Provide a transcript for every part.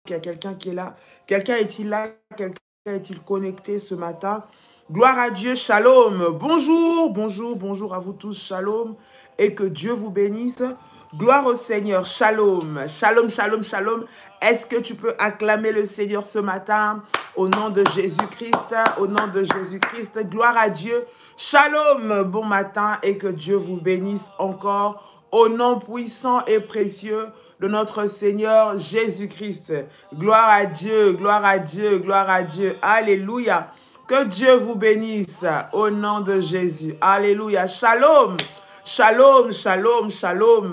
qu'il y a quelqu'un qui est là? Quelqu'un est-il là? Quelqu'un est-il connecté ce matin? Gloire à Dieu, shalom. Bonjour, bonjour, bonjour à vous tous, shalom. Et que Dieu vous bénisse. Gloire au Seigneur, shalom, shalom, shalom, shalom. Est-ce que tu peux acclamer le Seigneur ce matin au nom de Jésus-Christ, au nom de Jésus-Christ. Gloire à Dieu, shalom, bon matin et que Dieu vous bénisse encore au nom puissant et précieux de notre Seigneur Jésus-Christ. Gloire à Dieu, gloire à Dieu, gloire à Dieu. Alléluia. Que Dieu vous bénisse au nom de Jésus. Alléluia. Shalom. Shalom, shalom, shalom.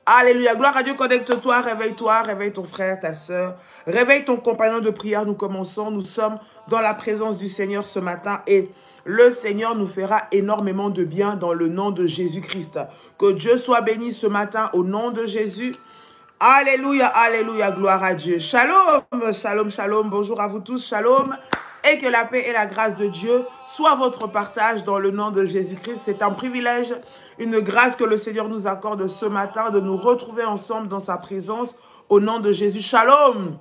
Alléluia. Gloire à Dieu. Connecte-toi, réveille-toi, réveille ton frère, ta soeur. Réveille ton compagnon de prière. Nous commençons. Nous sommes dans la présence du Seigneur ce matin et le Seigneur nous fera énormément de bien dans le nom de Jésus-Christ. Que Dieu soit béni ce matin au nom de Jésus. Alléluia, alléluia, gloire à Dieu. Shalom, shalom, shalom. Bonjour à vous tous, shalom. Et que la paix et la grâce de Dieu soient votre partage dans le nom de Jésus-Christ. C'est un privilège, une grâce que le Seigneur nous accorde ce matin de nous retrouver ensemble dans sa présence au nom de Jésus. Shalom.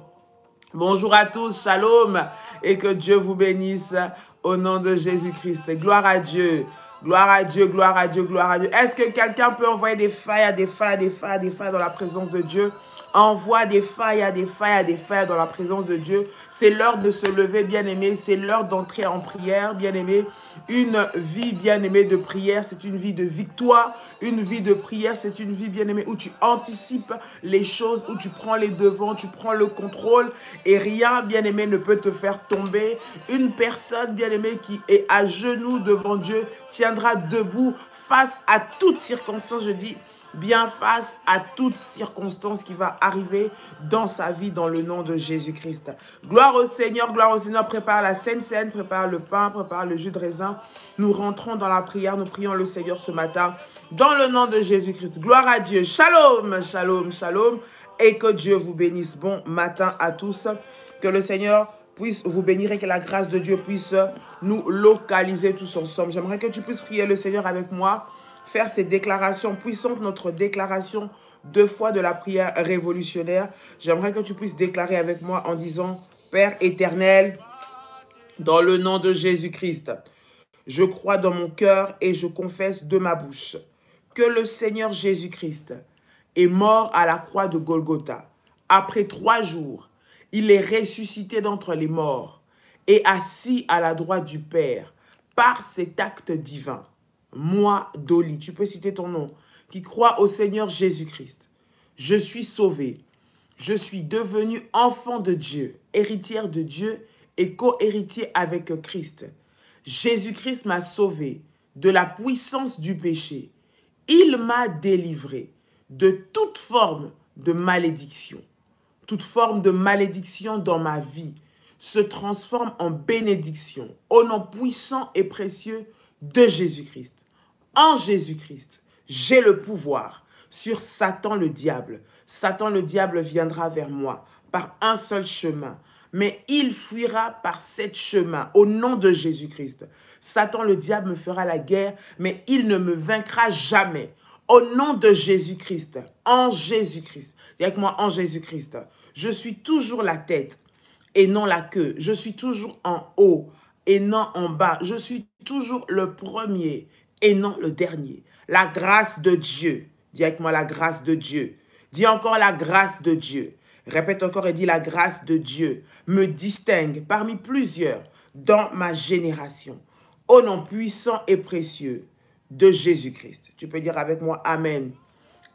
Bonjour à tous, shalom. Et que Dieu vous bénisse au nom de Jésus-Christ. Gloire à Dieu. Gloire à Dieu, gloire à Dieu, gloire à Dieu. Est-ce que quelqu'un peut envoyer des failles, des failles, des failles, des failles dans la présence de Dieu? Envoie des failles, des failles, des failles dans la présence de Dieu. C'est l'heure de se lever, bien-aimé. C'est l'heure d'entrer en prière, bien-aimé. Une vie, bien-aimé, de prière, c'est une vie de victoire. Une vie de prière, c'est une vie, bien-aimé, où tu anticipes les choses, où tu prends les devants, tu prends le contrôle et rien, bien-aimé, ne peut te faire tomber. Une personne, bien-aimé, qui est à genoux devant Dieu tiendra debout face à toutes circonstances, je dis, bien face à toute circonstance qui va arriver dans sa vie dans le nom de Jésus-Christ. Gloire au Seigneur, prépare la Sainte Seine, prépare le pain, prépare le jus de raisin. Nous rentrons dans la prière, nous prions le Seigneur ce matin dans le nom de Jésus-Christ. Gloire à Dieu, shalom, shalom, shalom et que Dieu vous bénisse. Bon matin à tous, que le Seigneur puisse vous bénir et que la grâce de Dieu puisse nous localiser tous ensemble. J'aimerais que tu puisses prier le Seigneur avec moi, faire ces déclarations puissantes, notre déclaration 2 fois de la prière révolutionnaire. J'aimerais que tu puisses déclarer avec moi en disant: Père éternel, dans le nom de Jésus-Christ, je crois dans mon cœur et je confesse de ma bouche que le Seigneur Jésus-Christ est mort à la croix de Golgotha. Après 3 jours, il est ressuscité d'entre les morts et assis à la droite du Père par cet acte divin. Moi, Dolly, tu peux citer ton nom, qui crois au Seigneur Jésus-Christ. Je suis sauvée. Je suis devenue enfant de Dieu, héritière de Dieu et co-héritier avec Christ. Jésus-Christ m'a sauvée de la puissance du péché. Il m'a délivrée de toute forme de malédiction. Toute forme de malédiction dans ma vie se transforme en bénédiction au nom puissant et précieux de Jésus-Christ. En Jésus-Christ, j'ai le pouvoir sur Satan le diable. Satan le diable viendra vers moi par un seul chemin, mais il fuira par 7 chemins au nom de Jésus-Christ. Satan le diable me fera la guerre, mais il ne me vaincra jamais. Au nom de Jésus-Christ, en Jésus-Christ, dis avec moi, en Jésus-Christ, je suis toujours la tête et non la queue. Je suis toujours en haut et non en bas. Je suis toujours le premier et non le dernier. La grâce de Dieu. Dis avec moi la grâce de Dieu. Dis encore la grâce de Dieu. Répète encore et dis la grâce de Dieu me distingue parmi plusieurs dans ma génération. Au nom puissant et précieux de Jésus-Christ. Tu peux dire avec moi Amen.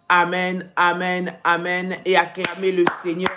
Amen, amen, amen. Et acclamer le Seigneur.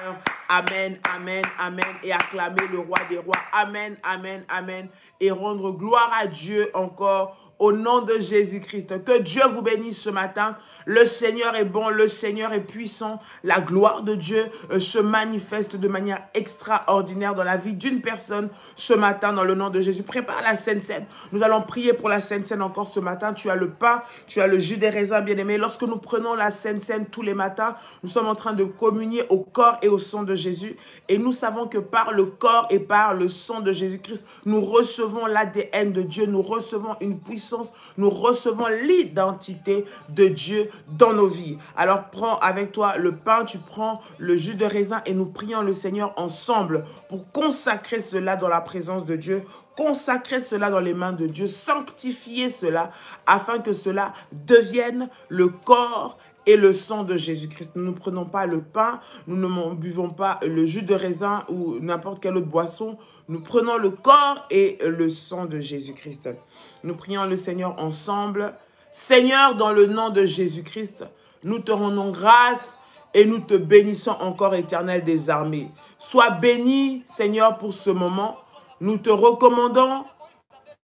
Amen, amen, amen. Et acclamer le roi des rois. Amen, amen, amen. Et rendre gloire à Dieu encore au nom de Jésus-Christ. Que Dieu vous bénisse ce matin. Le Seigneur est bon, le Seigneur est puissant. La gloire de Dieu se manifeste de manière extraordinaire dans la vie d'une personne ce matin dans le nom de Jésus. Prépare la Sainte Seine. Nous allons prier pour la Sainte Seine encore ce matin. Tu as le pain, tu as le jus des raisins, bien-aimé. Lorsque nous prenons la Sainte Seine tous les matins, nous sommes en train de communier au corps et au sang de Jésus. Et nous savons que par le corps et par le sang de Jésus-Christ, nous recevons l'ADN de Dieu. Nous recevons une puissance puissance, nous recevons l'identité de Dieu dans nos vies. Alors prends avec toi le pain, tu prends le jus de raisin et nous prions le Seigneur ensemble pour consacrer cela dans la présence de Dieu, consacrer cela dans les mains de Dieu, sanctifier cela afin que cela devienne le corps et le sang de Jésus-Christ. Nous ne prenons pas le pain, nous ne buvons pas le jus de raisin ou n'importe quelle autre boisson. Nous prenons le corps et le sang de Jésus-Christ. Nous prions le Seigneur ensemble. Seigneur, dans le nom de Jésus-Christ, nous te rendons grâce et nous te bénissons encore, Éternel des armées. Sois béni, Seigneur, pour ce moment. Nous te recommandons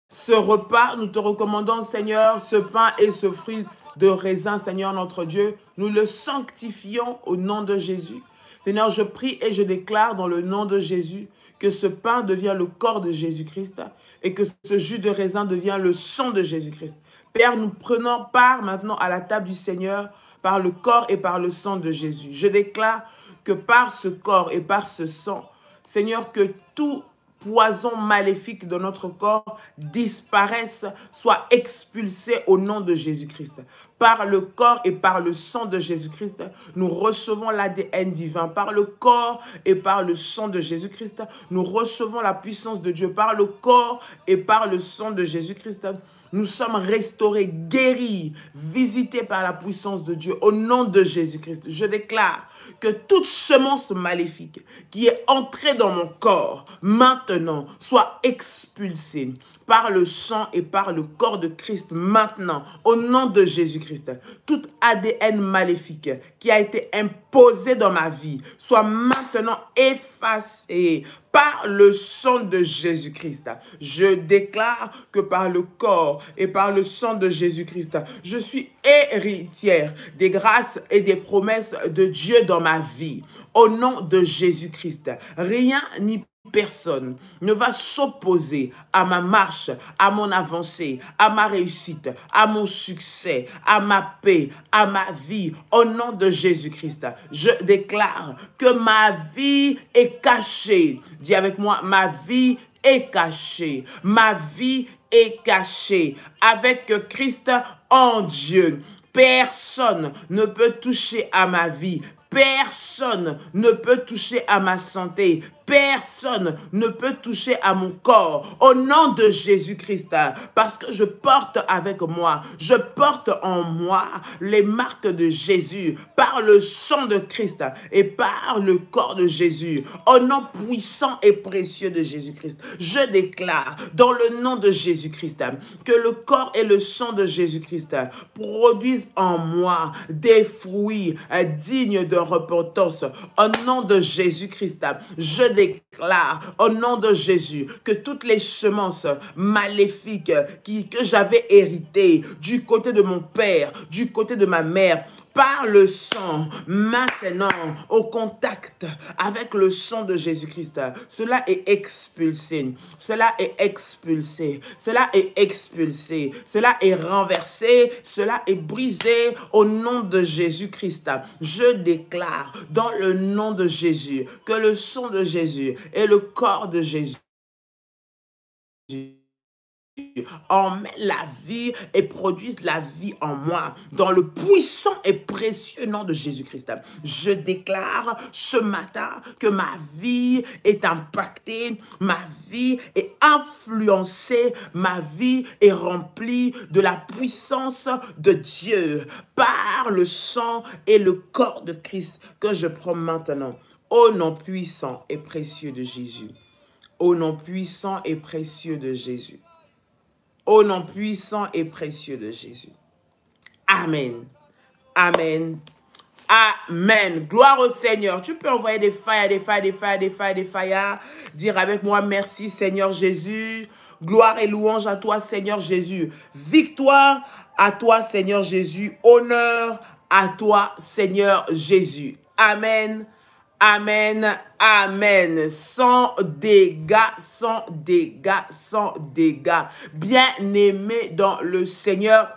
ce repas, nous te recommandons, Seigneur, ce pain et ce fruit de raisin, Seigneur notre Dieu. Nous le sanctifions au nom de Jésus. Seigneur, je prie et je déclare dans le nom de Jésus que ce pain devient le corps de Jésus-Christ et que ce jus de raisin devient le sang de Jésus-Christ. Père, nous prenons part maintenant à la table du Seigneur par le corps et par le sang de Jésus. Je déclare que par ce corps et par ce sang, Seigneur, que tout poison maléfique de notre corps disparaisse, soit expulsé au nom de Jésus-Christ. Par le corps et par le sang de Jésus-Christ, nous recevons l'ADN divin. Par le corps et par le sang de Jésus-Christ, nous recevons la puissance de Dieu. Par le corps et par le sang de Jésus-Christ, nous sommes restaurés, guéris, visités par la puissance de Dieu. Au nom de Jésus-Christ, je déclare que toute semence maléfique qui est entrée dans mon corps, maintenant, soit expulsée par le sang et par le corps de Christ maintenant, au nom de Jésus-Christ. Tout ADN maléfique qui a été imposé dans ma vie soit maintenant effacé par le sang de Jésus-Christ. Je déclare que par le corps et par le sang de Jésus-Christ, je suis héritière des grâces et des promesses de Dieu dans ma vie. Au nom de Jésus-Christ, rien ni personne ne va s'opposer à ma marche, à mon avancée, à ma réussite, à mon succès, à ma paix, à ma vie. Au nom de Jésus-Christ, je déclare que ma vie est cachée. Dis avec moi, ma vie est cachée. Ma vie est cachée avec Christ en Dieu. Personne ne peut toucher à ma vie. Personne ne peut toucher à ma santé. Personne ne peut toucher à mon corps. Au nom de Jésus-Christ, parce que je porte avec moi, je porte en moi les marques de Jésus par le sang de Christ et par le corps de Jésus. Au nom puissant et précieux de Jésus-Christ, je déclare dans le nom de Jésus-Christ que le corps et le sang de Jésus-Christ produisent en moi des fruits dignes de repentance. Au nom de Jésus-Christ, je déclare au nom de Jésus que toutes les semences maléfiques que j'avais héritées du côté de mon père, du côté de ma mère, par le sang, maintenant, au contact avec le sang de Jésus-Christ, cela est expulsé, cela est expulsé, cela est expulsé, cela est renversé, cela est brisé au nom de Jésus-Christ. Je déclare dans le nom de Jésus que le sang de Jésus et le corps de Jésus emmènent la vie et produisent la vie en moi dans le puissant et précieux nom de Jésus-Christ. Je déclare ce matin que ma vie est impactée, ma vie est influencée, ma vie est remplie de la puissance de Dieu par le sang et le corps de Christ que je prends maintenant. Au nom puissant et précieux de Jésus. Au nom puissant et précieux de Jésus. Au nom puissant et précieux de Jésus. Amen. Amen. Amen. Gloire au Seigneur. Tu peux envoyer des failles, des failles, des failles, des failles, des failles. Dire avec moi, merci Seigneur Jésus. Gloire et louange à toi Seigneur Jésus. Victoire à toi Seigneur Jésus. Honneur à toi Seigneur Jésus. Amen. Amen, amen. Sans dégâts, sans dégâts, sans dégâts. Bien-aimé dans le Seigneur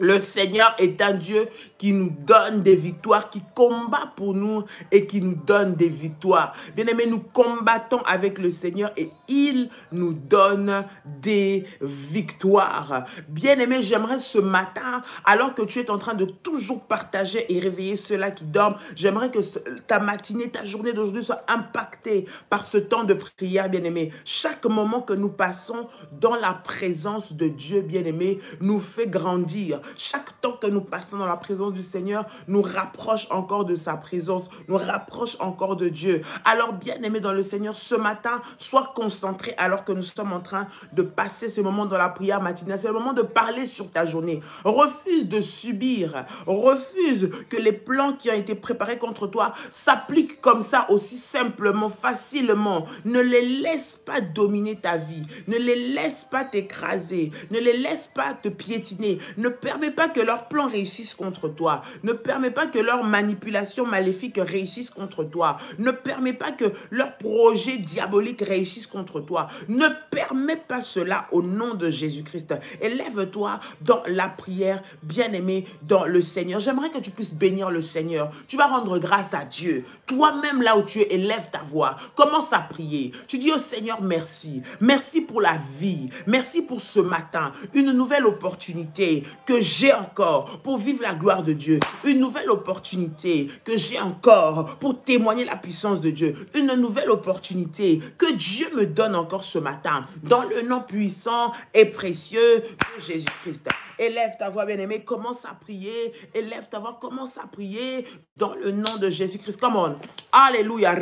est un Dieu qui qui nous donne des victoires, qui combat pour nous et qui nous donne des victoires. Bien-aimés, nous combattons avec le Seigneur et il nous donne des victoires. Bien-aimés, j'aimerais ce matin, alors que tu es en train de toujours partager et réveiller ceux-là qui dorment, j'aimerais que ta matinée, ta journée d'aujourd'hui soit impactée par ce temps de prière, bien-aimés. Chaque moment que nous passons dans la présence de Dieu, bien-aimé, nous fait grandir. Chaque temps que nous passons dans la présence du Seigneur nous rapproche encore de sa présence, nous rapproche encore de Dieu. Alors, bien-aimé dans le Seigneur, ce matin, sois concentré alors que nous sommes en train de passer ce moment dans la prière matinale. C'est le moment de parler sur ta journée. Refuse de subir, refuse que les plans qui ont été préparés contre toi s'appliquent comme ça aussi simplement, facilement. Ne les laisse pas dominer ta vie, ne les laisse pas t'écraser, ne les laisse pas te piétiner, ne permets pas que leurs plans réussissent contre toi, ne permets pas que leurs manipulations maléfiques réussissent contre toi, ne permets pas que leurs projets diaboliques réussissent contre toi, ne permets pas cela au nom de Jésus-Christ. Élève-toi dans la prière, bien-aimé dans le Seigneur. J'aimerais que tu puisses bénir le Seigneur. Tu vas rendre grâce à Dieu. Toi-même là où tu es, élève ta voix. Commence à prier. Tu dis au Seigneur merci. Merci pour la vie. Merci pour ce matin. Une nouvelle opportunité que j'ai encore pour vivre la gloire de Dieu. Une nouvelle opportunité que j'ai encore pour témoigner la puissance de Dieu. Une nouvelle opportunité que Dieu me donne encore ce matin. Dans le nom puissant et précieux de Jésus-Christ. Élève ta voix, bien-aimé, commence à prier. Élève ta voix, commence à prier dans le nom de Jésus-Christ. Come on. Alléluia.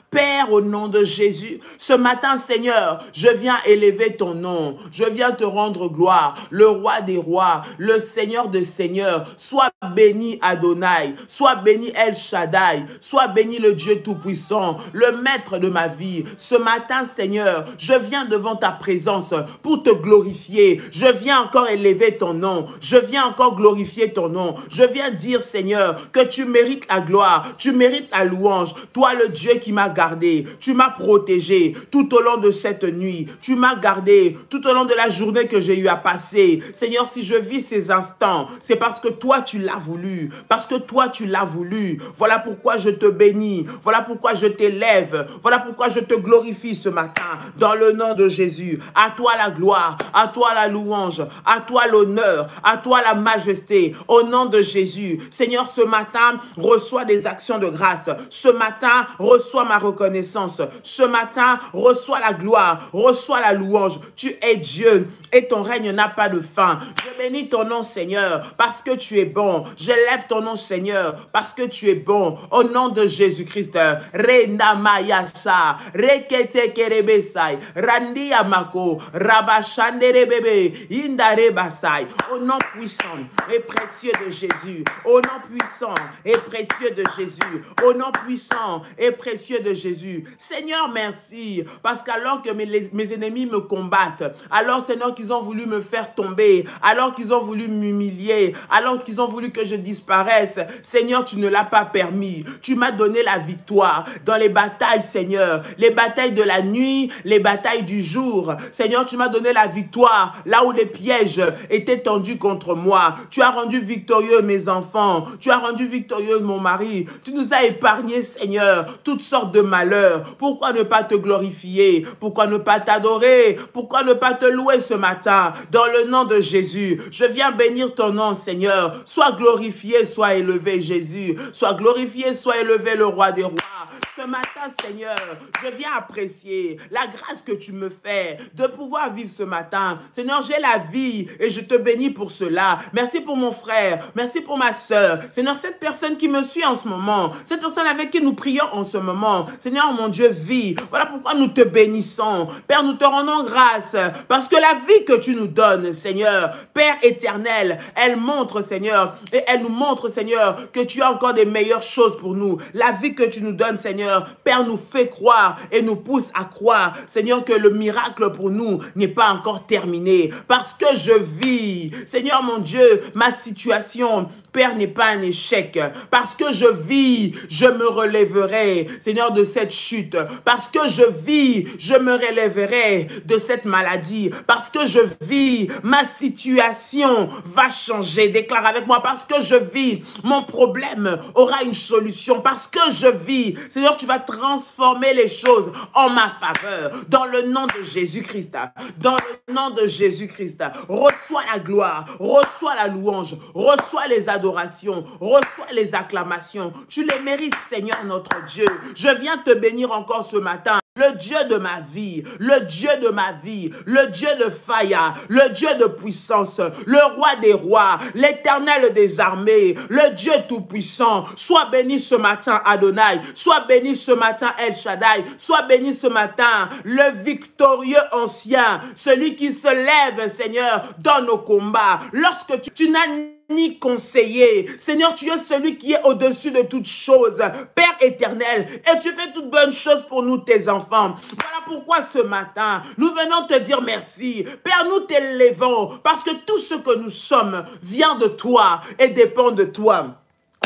Père, au nom de Jésus, ce matin, Seigneur, je viens élever ton nom. Je viens te rendre gloire. Le roi des rois, le Seigneur des seigneurs. Sois béni Adonai. Sois béni El Shaddai. Sois béni le Dieu Tout-Puissant, le maître de ma vie. Ce matin, Seigneur, je viens devant ta présence pour te glorifier. Je viens encore élever ton nom. Je viens encore glorifier ton nom. Je viens dire, Seigneur, que tu mérites la gloire. Tu mérites la louange. Toi, le Dieu qui m'a gardé. Tu m'as protégé tout au long de cette nuit. Tu m'as gardé tout au long de la journée que j'ai eu à passer. Seigneur, si je vis ces instants, c'est parce que toi, tu l'as voulu. Parce que toi, tu l'as voulu. Voilà pourquoi je te bénis. Voilà pourquoi je t'élève. Voilà pourquoi je te glorifie ce matin. Dans le nom de Jésus. À toi la gloire. À toi la louange, à toi l'honneur, à toi la majesté, au nom de Jésus. Seigneur, ce matin, reçois des actions de grâce. Ce matin, reçois ma reconnaissance. Ce matin, reçois la gloire, reçois la louange. Tu es Dieu et ton règne n'a pas de fin. Je bénis ton nom, Seigneur, parce que tu es bon. J'élève ton nom, Seigneur, parce que tu es bon. Au nom de Jésus-Christ. Renda Mayasha, Rekete Kerebesai, Randi Amako, Rabashandere Bebe. Au nom puissant et précieux de Jésus, au nom puissant et précieux de Jésus, au nom puissant et précieux de Jésus. Seigneur, merci, parce qu'alors que mes ennemis me combattent, alors Seigneur qu'ils ont voulu me faire tomber, alors qu'ils ont voulu m'humilier, alors qu'ils ont voulu que je disparaisse, Seigneur, tu ne l'as pas permis. Tu m'as donné la victoire dans les batailles, Seigneur, les batailles de la nuit, les batailles du jour. Seigneur, tu m'as donné la victoire là où les pièges étaient tendus contre moi. Tu as rendu victorieux mes enfants. Tu as rendu victorieux mon mari. Tu nous as épargné, Seigneur, toutes sortes de malheurs. Pourquoi ne pas te glorifier? Pourquoi ne pas t'adorer? Pourquoi ne pas te louer ce matin? Dans le nom de Jésus, je viens bénir ton nom, Seigneur. Sois glorifié, sois élevé, Jésus. Sois glorifié, sois élevé, le roi des rois. Ce matin, Seigneur, je viens apprécier la grâce que tu me fais de pouvoir vivre ce matin. Seigneur, j'ai la vie et je te bénis pour cela. Merci pour mon frère. Merci pour ma soeur. Seigneur, cette personne qui me suit en ce moment, cette personne avec qui nous prions en ce moment. Seigneur, mon Dieu, vit. Voilà pourquoi nous te bénissons. Père, nous te rendons grâce parce que la vie que tu nous donnes, Seigneur, Père éternel, elle montre, Seigneur, et elle nous montre, Seigneur, que tu as encore des meilleures choses pour nous. La vie que tu nous donnes, Seigneur, Père, nous fait croire et nous pousse à croire, Seigneur, que le miracle pour nous n'est pas encore terminé. Parce que je vis, Seigneur mon Dieu, ma situation Père, n'est pas un échec. Parce que je vis, je me relèverai, Seigneur, de cette chute. Parce que je vis, je me relèverai de cette maladie. Parce que je vis, ma situation va changer. Déclare avec moi, parce que je vis, mon problème aura une solution. Parce que je vis, Seigneur, tu vas transformer les choses en ma faveur. Dans le nom de Jésus-Christ. Dans le nom de Jésus-Christ. Reçois la gloire, reçois la louange, reçois les adorations, reçois les acclamations. Tu les mérites, Seigneur notre Dieu. Je viens te bénir encore ce matin. Le Dieu de ma vie, le Dieu de ma vie, le Dieu de Faya, le Dieu de puissance, le roi des rois, l'Éternel des armées, le Dieu tout-puissant. Sois béni ce matin, Adonai. Sois béni ce matin, El Shaddai. Sois béni ce matin, le victorieux ancien, celui qui se lève, Seigneur, dans nos combats. Lorsque tu n'as ni conseiller. Seigneur, tu es celui qui est au-dessus de toutes choses. Père éternel, et tu fais toutes bonnes choses pour nous, tes enfants. Voilà pourquoi ce matin, nous venons te dire merci. Père, nous t'élevons parce que tout ce que nous sommes vient de toi et dépend de toi.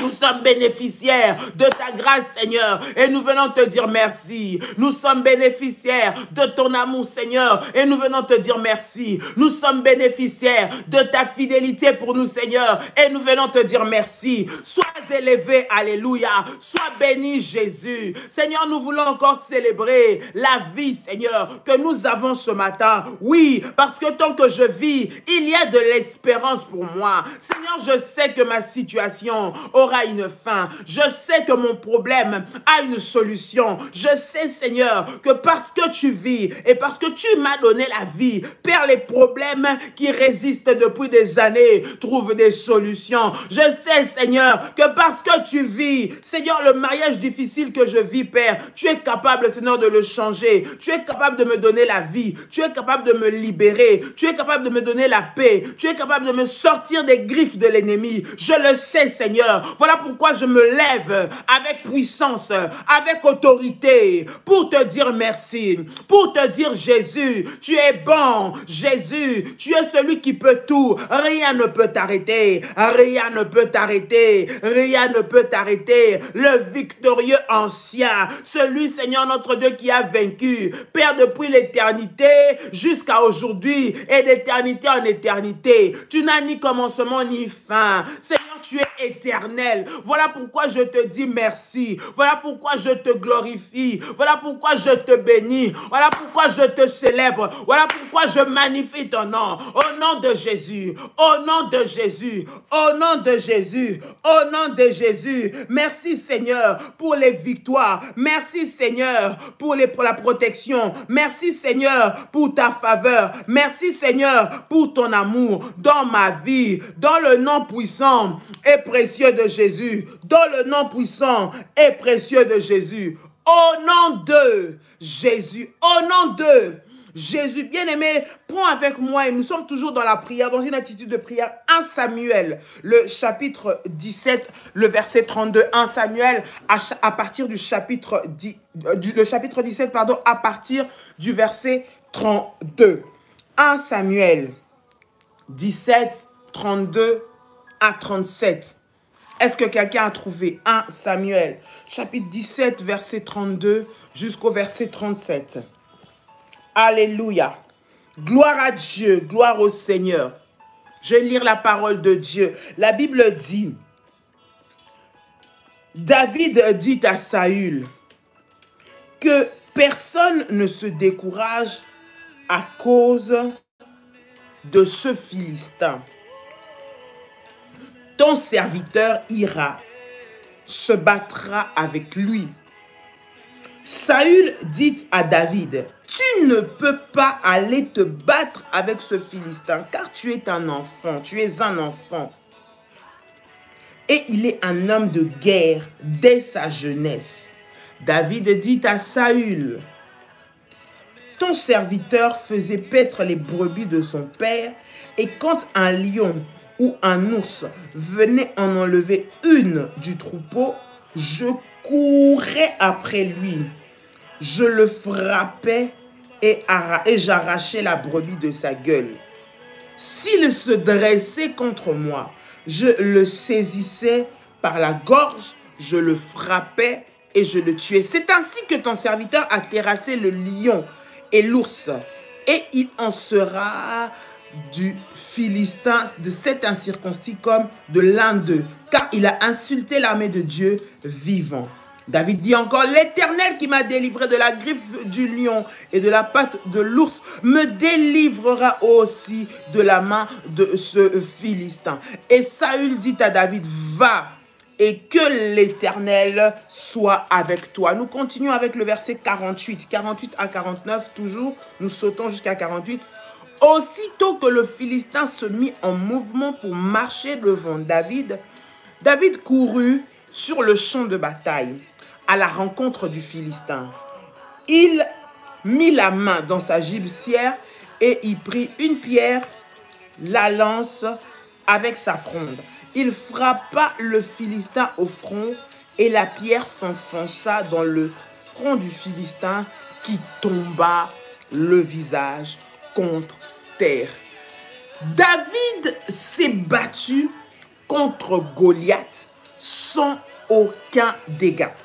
Nous sommes bénéficiaires de ta grâce, Seigneur, et nous venons te dire merci. Nous sommes bénéficiaires de ton amour, Seigneur, et nous venons te dire merci. Nous sommes bénéficiaires de ta fidélité pour nous, Seigneur, et nous venons te dire merci. Sois élevé, alléluia. Sois béni, Jésus. Seigneur, nous voulons encore célébrer la vie, Seigneur, que nous avons ce matin. Oui, parce que tant que je vis, il y a de l'espérance pour moi. Seigneur, je sais que ma situation aura une fin. Je sais que mon problème a une solution. Je sais, Seigneur, que parce que tu vis et parce que tu m'as donné la vie, Père, les problèmes qui résistent depuis des années trouvent des solutions. Je sais, Seigneur, que parce que tu vis, Seigneur, le mariage difficile que je vis, Père, tu es capable, Seigneur, de le changer. Tu es capable de me donner la vie. Tu es capable de me libérer. Tu es capable de me donner la paix. Tu es capable de me sortir des griffes de l'ennemi. Je le sais, Seigneur. Voilà pourquoi je me lève avec puissance, avec autorité, pour te dire merci, pour te dire Jésus, tu es bon, Jésus, tu es celui qui peut tout, rien ne peut t'arrêter, rien ne peut t'arrêter, rien ne peut t'arrêter, le victorieux ancien, celui, Seigneur notre Dieu, qui a vaincu, Père, depuis l'éternité jusqu'à aujourd'hui et d'éternité en éternité, tu n'as ni commencement ni fin, Seigneur, tu es éternel. Voilà pourquoi je te dis merci. Voilà pourquoi je te glorifie. Voilà pourquoi je te bénis. Voilà pourquoi je te célèbre. Voilà pourquoi je magnifie ton nom. Au nom de Jésus. Au nom de Jésus. Au nom de Jésus. Au nom de Jésus. Merci Seigneur pour les victoires. Merci Seigneur pour la protection. Merci Seigneur pour ta faveur. Merci Seigneur pour ton amour dans ma vie. Dans le nom puissant et précieux de Jésus, dans le nom puissant et précieux de Jésus, au nom de Jésus, au nom de Jésus. Bien-aimé, prends avec moi, et nous sommes toujours dans la prière, dans une attitude de prière. 1 Samuel, le chapitre 17, le verset 32. 1 Samuel, à partir du chapitre, le chapitre 17, pardon, à partir du verset 32. 1 Samuel 17, 32 à 37. Est-ce que quelqu'un a trouvé 1 Samuel, chapitre 17, verset 32 jusqu'au verset 37. Alléluia. Gloire à Dieu, gloire au Seigneur. Je vais lire la parole de Dieu. La Bible dit, David dit à Saül que personne ne se décourage à cause de ce Philistin. Ton serviteur ira, se battra avec lui. Saül dit à David, tu ne peux pas aller te battre avec ce Philistin, car tu es un enfant, Et il est un homme de guerre dès sa jeunesse. David dit à Saül, ton serviteur faisait paître les brebis de son père, et quand un lion ou un ours venait en enlever une du troupeau, je courais après lui. Je le frappais et j'arrachais la brebis de sa gueule. S'il se dressait contre moi, Je le saisissais par la gorge, je le frappais et je le tuais. C'est ainsi que ton serviteur a terrassé le lion et l'ours. Et il en sera du Philistin, de cet incirconcis comme de l'un d'eux, car il a insulté l'armée de Dieu vivant. David dit encore, l'Éternel qui m'a délivré de la griffe du lion et de la patte de l'ours me délivrera aussi de la main de ce Philistin. Et Saül dit à David, va et que l'Éternel soit avec toi. Nous continuons avec le verset 48, 48 à 49 toujours, nous sautons jusqu'à 48. Aussitôt que le Philistin se mit en mouvement pour marcher devant David, David courut sur le champ de bataille à la rencontre du Philistin. Il mit la main dans sa gibecière et y prit une pierre, la lance avec sa fronde. Il frappa le Philistin au front et la pierre s'enfonça dans le front du Philistin qui tomba le visage contre terre. David s'est battu contre Goliath sans aucun dégât.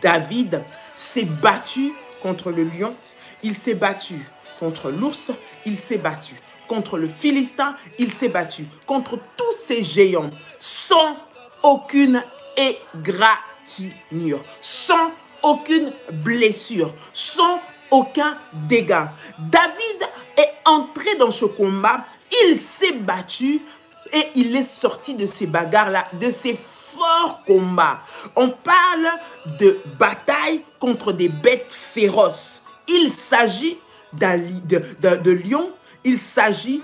David s'est battu contre le lion, il s'est battu contre l'ours, il s'est battu contre le Philistin, il s'est battu contre tous ces géants sans aucune égratignure, sans aucune blessure, sans aucun dégât. David est entré dans ce combat, il s'est battu et il est sorti de ces bagarres-là, de ces forts combats. On parle de bataille contre des bêtes féroces. Il s'agit de lion, il s'agit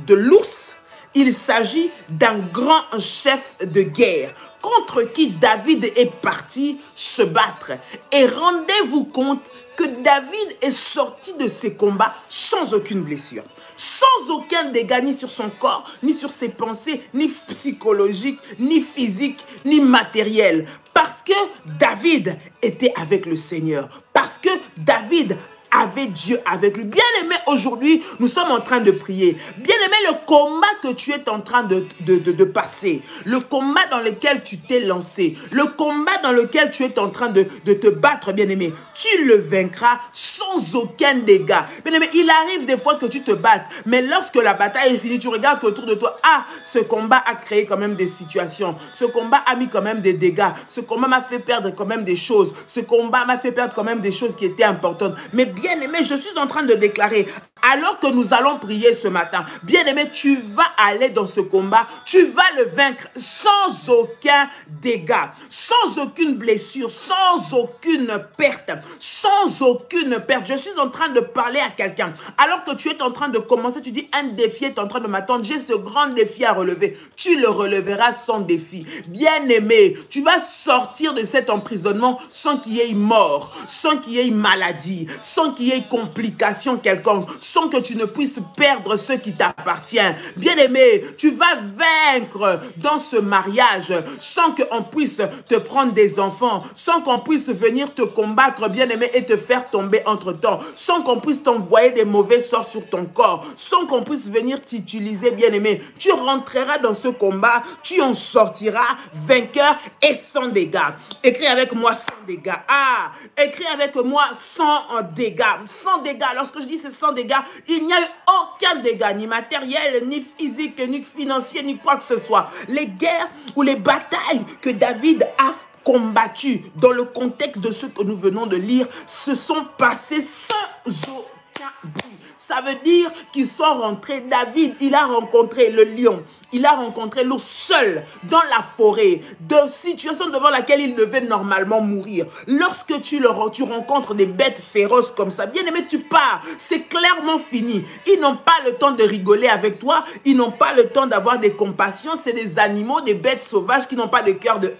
de l'ours, il s'agit d'un grand chef de guerre contre qui David est parti se battre. Et rendez-vous compte que David est sorti de ces combats sans aucune blessure, sans aucun dégât ni sur son corps, ni sur ses pensées, ni psychologiques, ni physiques, ni matériels. Parce que David était avec le Seigneur. Parce que David avait Dieu avec lui. Bien-aimé, aujourd'hui, nous sommes en train de prier. Bien-aimé, le combat que tu es en train de passer, le combat dans lequel tu t'es lancé, le combat dans lequel tu es en train de te battre, bien-aimé, tu le vaincras sans aucun dégât. Bien-aimé, il arrive des fois que tu te battes, mais lorsque la bataille est finie, tu regardes autour de toi, ah, ce combat a créé quand même des situations, ce combat a mis quand même des dégâts, ce combat m'a fait perdre quand même des choses, ce combat m'a fait perdre quand même des choses qui étaient importantes. Mais bien-aimé, je suis en train de déclarer, alors que nous allons prier ce matin, bien-aimé, tu vas aller dans ce combat, tu vas le vaincre sans aucun dégât, sans aucune blessure, sans aucune perte, sans aucune perte. Je suis en train de parler à quelqu'un. Alors que tu es en train de commencer, tu dis, un défi est en train de m'attendre, j'ai ce grand défi à relever. Tu le releveras sans défi. Bien-aimé, tu vas sortir de cet emprisonnement sans qu'il y ait mort, sans qu'il y ait maladie, sans qu'il y ait complication quelconque, sans que tu ne puisses perdre ce qui t'appartient. Bien-aimé, tu vas vaincre dans ce mariage sans qu'on puisse te prendre des enfants, sans qu'on puisse venir te combattre, bien-aimé, et te faire tomber entre-temps, sans qu'on puisse t'envoyer des mauvais sorts sur ton corps, sans qu'on puisse venir t'utiliser, bien-aimé. Tu rentreras dans ce combat, tu en sortiras vainqueur et sans dégâts. Écris avec moi sans dégâts. Ah, écris avec moi sans dégâts. Sans dégâts. Lorsque je dis c'est sans dégâts, il n'y a eu aucun dégât, ni matériel, ni physique, ni financier, ni quoi que ce soit. Les guerres ou les batailles que David a combattues dans le contexte de ce que nous venons de lire se sont passées sans aucun bruit. Ça veut dire qu'ils sont rentrés, David, il a rencontré le lion, il a rencontré l'ours seul dans la forêt, de situation devant laquelle il devait normalement mourir. Lorsque tu rencontres des bêtes féroces comme ça, bien aimé, tu pars, c'est clairement fini. Ils n'ont pas le temps de rigoler avec toi, ils n'ont pas le temps d'avoir des compassions, c'est des animaux, des bêtes sauvages qui n'ont pas de cœur de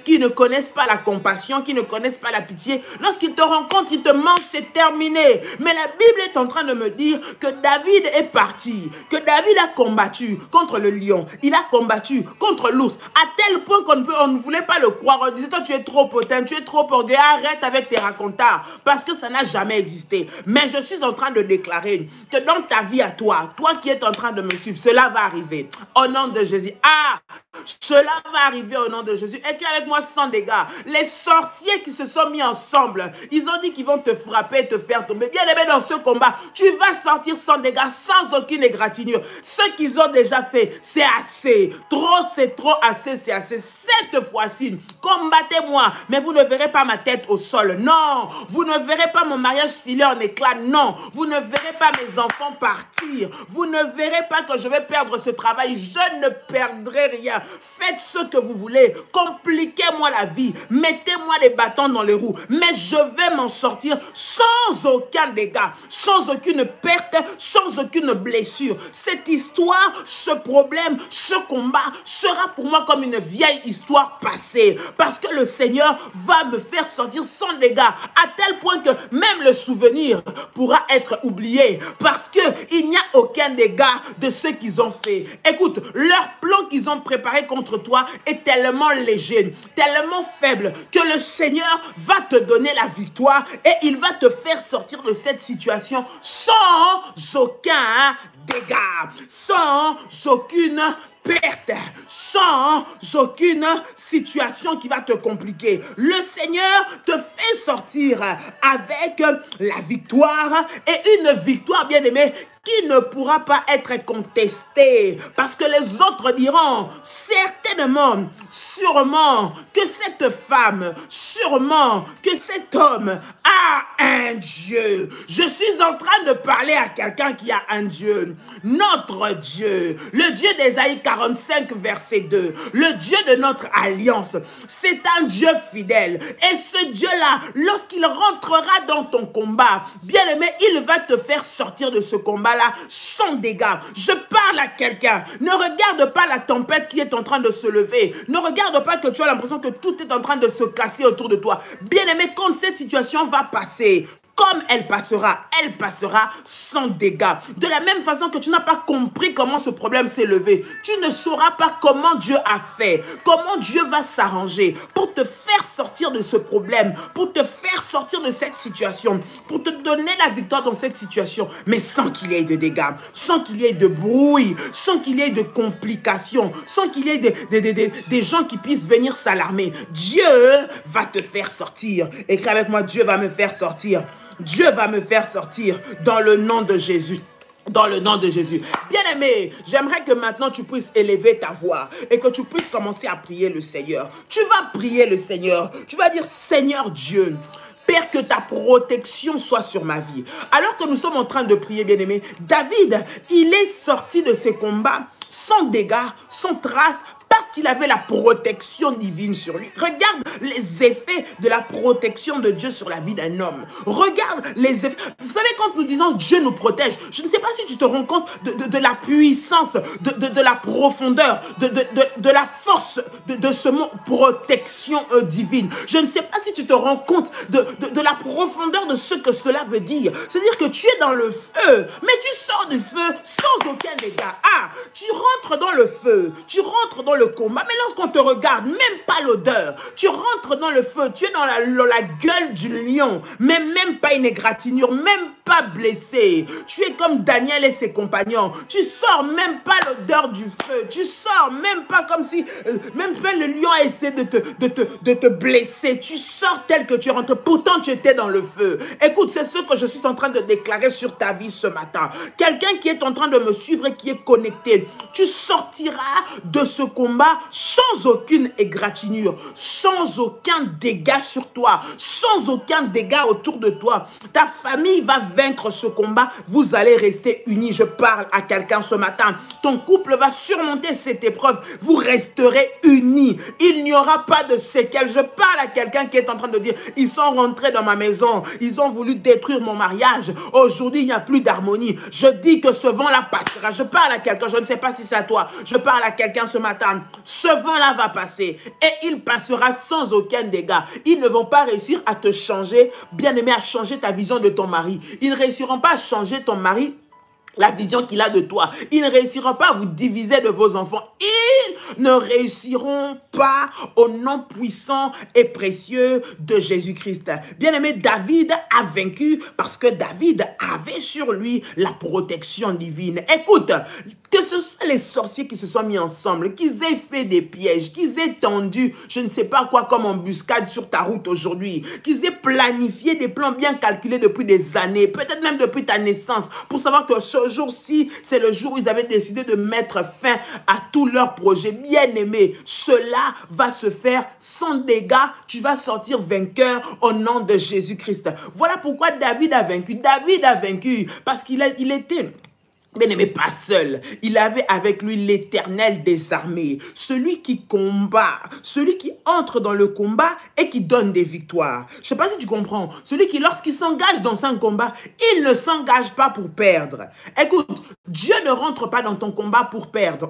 qui ne connaissent pas la compassion, qui ne connaissent pas la pitié. Lorsqu'ils te rencontrent, ils te mangent, c'est terminé. Mais la Bible est en train de me dire dire que David est parti, que David a combattu contre le lion, il a combattu contre l'ours, à tel point qu'on ne voulait pas le croire. On disait, toi tu es trop potin, tu es trop orgueilleux, arrête avec tes racontards, parce que ça n'a jamais existé. Mais je suis en train de déclarer que dans ta vie à toi, toi qui es en train de me suivre, cela va arriver au nom de Jésus. Ah, cela va arriver au nom de Jésus. Écris avec moi sans dégâts. Les sorciers qui se sont mis ensemble, ils ont dit qu'ils vont te frapper, te faire tomber. Bien aimé, dans ce combat, tu vas sortir sans dégâts, sans aucune égratignure. Ce qu'ils ont déjà fait, c'est assez. Trop, c'est trop, assez, c'est assez. Cette fois-ci, combattez-moi, mais vous ne verrez pas ma tête au sol. Non, vous ne verrez pas mon mariage filer en éclats. Non, vous ne verrez pas mes enfants partir. Vous ne verrez pas que je vais perdre ce travail. Je ne perdrai rien. Faites ce que vous voulez. Compliquez-moi la vie. Mettez-moi les bâtons dans les roues. Mais je vais m'en sortir sans aucun dégât, sans aucune perte, sans aucune blessure. Cette histoire, ce problème, ce combat sera pour moi comme une vieille histoire passée. Parce que le Seigneur va me faire sortir sans dégâts. À tel point que même le souvenir pourra être oublié. Parce qu'il n'y a aucun dégât de ce qu'ils ont fait. Écoute, leur plan qu'ils ont préparé contre toi est tellement léger, tellement faible, que le Seigneur va te donner la victoire et il va te faire sortir de cette situation sans aucun dégât, sans aucune perte, sans aucune situation qui va te compliquer. Le Seigneur te fait sortir avec la victoire, et une victoire, bien aimée, qui ne pourra pas être contestée, parce que les autres diront certainement, sûrement, que cette femme, sûrement, que cet homme a un Dieu. Je suis en train de parler à quelqu'un qui a un Dieu. Notre Dieu, le Dieu d'Ésaïe 45, verset 2, le Dieu de notre alliance, c'est un Dieu fidèle. Et ce Dieu-là, lorsqu'il rentrera dans ton combat, bien aimé, il va te faire sortir de ce combat-là sans dégâts. Je parle à quelqu'un. Ne regarde pas la tempête qui est en train de se lever. Ne regarde pas que tu as l'impression que tout est en train de se casser autour de toi. Bien aimé, quand cette situation va passer, comme elle passera sans dégâts. De la même façon que tu n'as pas compris comment ce problème s'est levé, tu ne sauras pas comment Dieu a fait, comment Dieu va s'arranger pour te faire sortir de ce problème, pour te faire sortir de cette situation, pour te donner la victoire dans cette situation, mais sans qu'il y ait de dégâts, sans qu'il y ait de bruit, sans qu'il y ait de complications, sans qu'il y ait des gens qui puissent venir s'alarmer. Dieu va te faire sortir. Écris avec moi, Dieu va me faire sortir. Dieu va me faire sortir dans le nom de Jésus. Dans le nom de Jésus. Bien-aimé, j'aimerais que maintenant tu puisses élever ta voix et que tu puisses commencer à prier le Seigneur. Tu vas prier le Seigneur. Tu vas dire, Seigneur Dieu, Père, que ta protection soit sur ma vie. Alors que nous sommes en train de prier, bien-aimé, David, il est sorti de ses combats sans dégâts, sans traces, parce qu'il avait la protection divine sur lui. Regarde les effets de la protection de Dieu sur la vie d'un homme. Regarde les effets. Vous savez, quand nous disons Dieu nous protège, je ne sais pas si tu te rends compte de la puissance, de la profondeur, de la force de ce mot protection divine. Je ne sais pas si tu te rends compte de la profondeur de ce que cela veut dire. C'est-à-dire que tu es dans le feu, mais tu sors du feu sans aucun dégât. Ah, tu rentres dans le feu, tu rentres dans le combat, mais lorsqu'on te regarde, même pas l'odeur, tu rentres dans le feu, tu es dans la gueule du lion, mais même pas une égratignure, même pas blessé. Tu es comme Daniel et ses compagnons, tu sors même pas l'odeur du feu, tu sors même pas comme si, même pas le lion a essayé de te blesser, tu sors tel que tu rentres, pourtant tu étais dans le feu. Écoute, c'est ce que je suis en train de déclarer sur ta vie ce matin. Quelqu'un qui est en train de me suivre et qui est connecté, tu sortiras de ce combat sans aucune égratignure, sans aucun dégât sur toi, sans aucun dégât autour de toi. Ta famille va vaincre ce combat, vous allez rester unis. Je parle à quelqu'un ce matin. Ton couple va surmonter cette épreuve, vous resterez unis. Il n'y aura pas de séquelles. Je parle à quelqu'un qui est en train de dire, ils sont rentrés dans ma maison, ils ont voulu détruire mon mariage. Aujourd'hui, il n'y a plus d'harmonie. Je dis que ce vent-là passera. Je parle à quelqu'un, je ne sais pas si c'est à toi. Je parle à quelqu'un ce matin. ce vent-là va passer et il passera sans aucun dégât. Ils ne vont pas réussir à te changer, bien-aimé, à changer ta vision de ton mari. Ils ne réussiront pas à changer ton mari, la vision qu'il a de toi. Ils ne réussiront pas à vous diviser de vos enfants. Ils ne réussiront pas au nom puissant et précieux de Jésus-Christ. Bien-aimé, David a vaincu parce que David avait sur lui la protection divine. Écoute, que ce soit les sorciers qui se sont mis ensemble, qu'ils aient fait des pièges, qu'ils aient tendu, je ne sais pas quoi, comme embuscade sur ta route aujourd'hui, qu'ils aient planifié des plans bien calculés depuis des années, peut-être même depuis ta naissance, pour savoir que ce jour-ci, c'est le jour où ils avaient décidé de mettre fin à tous leurs projets. Bien-aimés, cela va se faire sans dégâts. Tu vas sortir vainqueur au nom de Jésus-Christ. Voilà pourquoi David a vaincu. David a vaincu parce qu'il était... Bien-aimé, pas seul. Il avait avec lui l'Éternel des armées. Celui qui combat, celui qui entre dans le combat et qui donne des victoires. Je ne sais pas si tu comprends. Celui qui, lorsqu'il s'engage dans un combat, il ne s'engage pas pour perdre. Écoute, Dieu ne rentre pas dans ton combat pour perdre.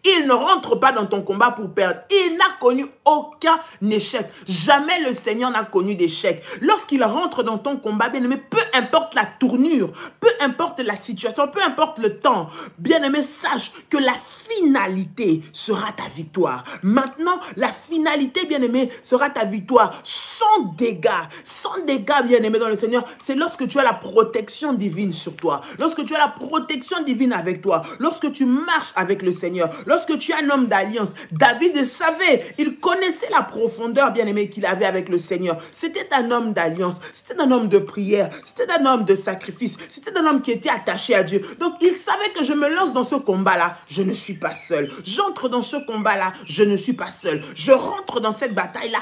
Il ne rentre pas dans ton combat pour perdre. Il n'a connu aucun échec. Jamais le Seigneur n'a connu d'échec. Lorsqu'il rentre dans ton combat, bien-aimé, peu importe la tournure, peu importe la situation, peu importe le temps, bien-aimé, sache que la finalité sera ta victoire. Maintenant, la finalité, bien-aimé, sera ta victoire sans dégâts. Sans dégâts, bien-aimé, dans le Seigneur, c'est lorsque tu as la protection divine sur toi, lorsque tu as la protection divine avec toi, lorsque tu marches avec le Seigneur, lorsque tu es un homme d'alliance. David savait, il connaissait la profondeur, bien-aimé, qu'il avait avec le Seigneur. C'était un homme d'alliance, c'était un homme de prière, c'était un homme de sacrifice, c'était un homme qui était attaché à Dieu. Donc, il savait que je me lance dans ce combat-là, je ne suis pas seul. J'entre dans ce combat-là, je ne suis pas seul. Je rentre dans cette bataille-là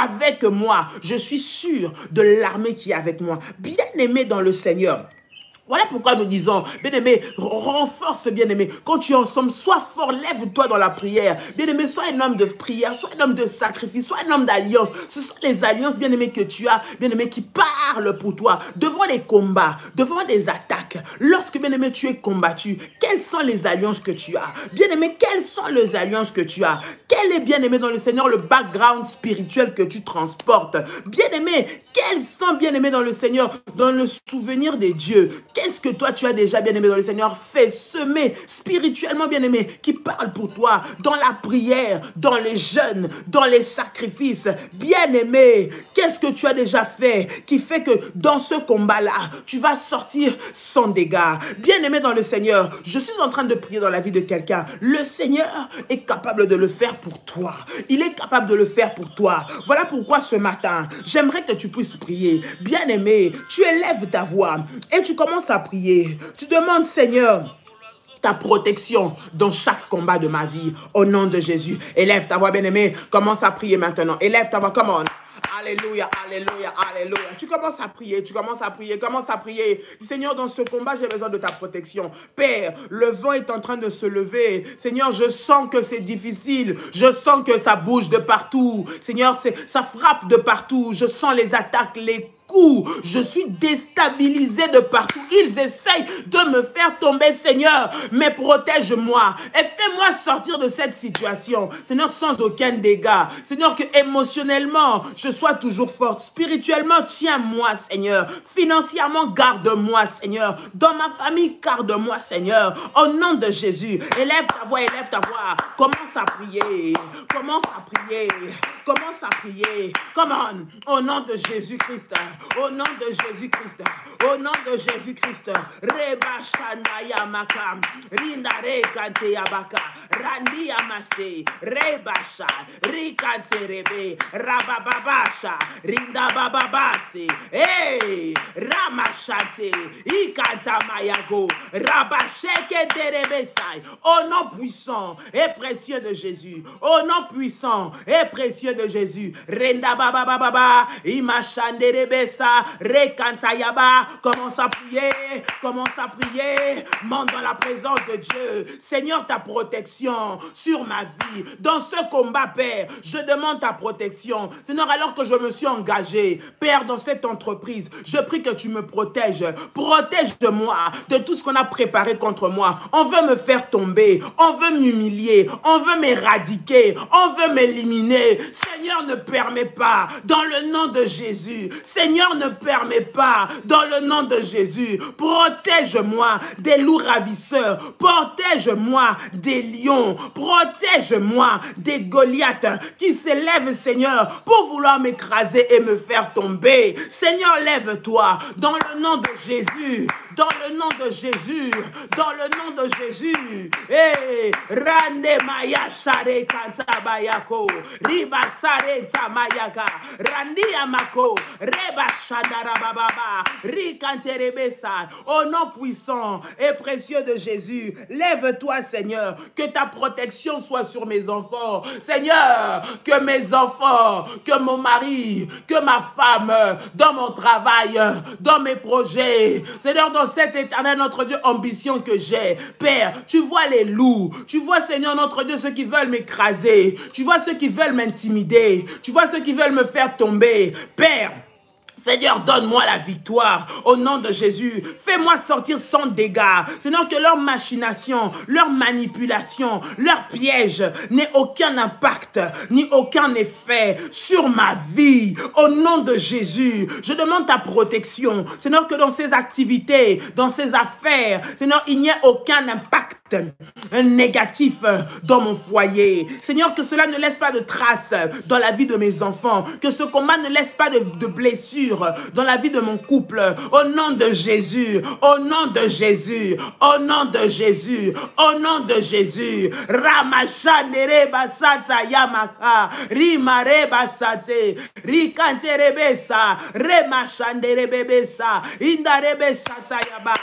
avec moi. Je suis sûr de l'armée qui est avec moi. Bien-aimé dans le Seigneur. Voilà pourquoi nous disons, bien-aimé, renforce, bien-aimé. Quand tu es ensemble, sois fort, lève-toi dans la prière. Bien-aimé, sois un homme de prière, sois un homme de sacrifice, sois un homme d'alliance. Ce sont les alliances, bien-aimé, que tu as, bien-aimé, qui parlent pour toi. Devant les combats, devant les attaques, lorsque, bien-aimé, tu es combattu, quelles sont les alliances que tu as? Bien-aimé, quelles sont les alliances que tu as? Quel est, bien-aimé, dans le Seigneur, le background spirituel que tu transportes? Bien-aimé, quels sont, bien-aimé, dans le Seigneur, dans le souvenir des dieux? Qu'est-ce que toi, tu as déjà, bien-aimé, dans le Seigneur, fait semer spirituellement, bien-aimé, qui parle pour toi dans la prière, dans les jeûnes, dans les sacrifices? Bien-aimé, qu'est-ce que tu as déjà fait qui fait que dans ce combat-là, tu vas sortir sans dégâts? Bien-aimé dans le Seigneur, je suis en train de prier dans la vie de quelqu'un. Le Seigneur est capable de le faire pour toi. Il est capable de le faire pour toi. Voilà pourquoi ce matin, j'aimerais que tu puisses prier. Bien-aimé, tu élèves ta voix et tu commences à prier. Tu demandes, Seigneur, ta protection dans chaque combat de ma vie. Au nom de Jésus. Élève ta voix, bien-aimé. Commence à prier maintenant. Élève ta voix. Come on. Alléluia, alléluia, alléluia. Tu commences à prier, commence à prier. Seigneur, dans ce combat, j'ai besoin de ta protection. Père, le vent est en train de se lever. Seigneur, je sens que c'est difficile. Je sens que ça bouge de partout. Seigneur, ça frappe de partout. Je sens les attaques, les je suis déstabilisé de partout. Ils essayent de me faire tomber, Seigneur, mais protège-moi et fais-moi sortir de cette situation, Seigneur, sans aucun dégât. Seigneur, que émotionnellement, je sois toujours forte. Spirituellement, tiens-moi, Seigneur. Financièrement, garde-moi, Seigneur. Dans ma famille, garde-moi, Seigneur. Au nom de Jésus, élève ta voix, élève ta voix. Commence à prier. Commence à prier. Commence à prier. Come on. Au nom de Jésus-Christ. Au nom de Jésus-Christ, au nom de Jésus-Christ, Reba Shandaya Makam, Rindare Kante Yabaka, Randi Amase, Rebasha, Rikante Rebe, Rabababasha, Rinda Bababase, Hey, Ramashate, Ikanta Mayago, Rabasheke Terebesai, au nom puissant et précieux de Jésus, au nom puissant et précieux de Jésus, Renda Babababa, Imashande Rebe. Commence à prier, monte dans la présence de Dieu. Seigneur, ta protection sur ma vie. Dans ce combat, Père, je demande ta protection. Seigneur, alors que je me suis engagé, Père, dans cette entreprise, je prie que tu me protèges. Protège-moi de tout ce qu'on a préparé contre moi. On veut me faire tomber, on veut m'humilier, on veut m'éradiquer, on veut m'éliminer. Seigneur, ne permets pas, dans le nom de Jésus. Seigneur, ne permets pas, dans le nom de Jésus. Protège-moi des loups ravisseurs. Protège-moi des lions. Protège-moi des Goliaths qui s'élèvent, Seigneur, pour vouloir m'écraser et me faire tomber. Seigneur, lève-toi dans le nom de Jésus. Dans le nom de Jésus. Dans le nom de Jésus. Eh, Rande Maya Share Kantabayako. Riba Sare Tamayaka. Randi Amako. Reba Shandara Bababa. Rikanterebesa. Au nom puissant et précieux de Jésus, lève-toi, Seigneur. Que ta protection soit sur mes enfants. Seigneur, que mes enfants, que mon mari, que ma femme, dans mon travail, dans mes projets. Seigneur, dans cette éternelle, notre Dieu, ambition que j'ai. Père, tu vois les loups. Tu vois, Seigneur, notre Dieu, ceux qui veulent m'écraser. Tu vois ceux qui veulent m'intimider. Tu vois ceux qui veulent me faire tomber. Père, Seigneur, donne-moi la victoire au nom de Jésus. Fais-moi sortir sans dégâts. Seigneur, que leur machination, leur manipulation, leur piège n'ait aucun impact, ni aucun effet sur ma vie. Au nom de Jésus, je demande ta protection. Seigneur, que dans ces activités, dans ces affaires, Seigneur, il n'y ait aucun impact négatif dans mon foyer. Seigneur, que cela ne laisse pas de traces dans la vie de mes enfants. Que ce combat ne laisse pas de blessures dans la vie de mon couple. Au nom de Jésus. Au nom de Jésus. Au nom de Jésus. Au nom de Jésus. Ramachandere basata yamaka. Rimare basate. Rikanterebesa. Remachandere bebesa. Indarebe sata yaba.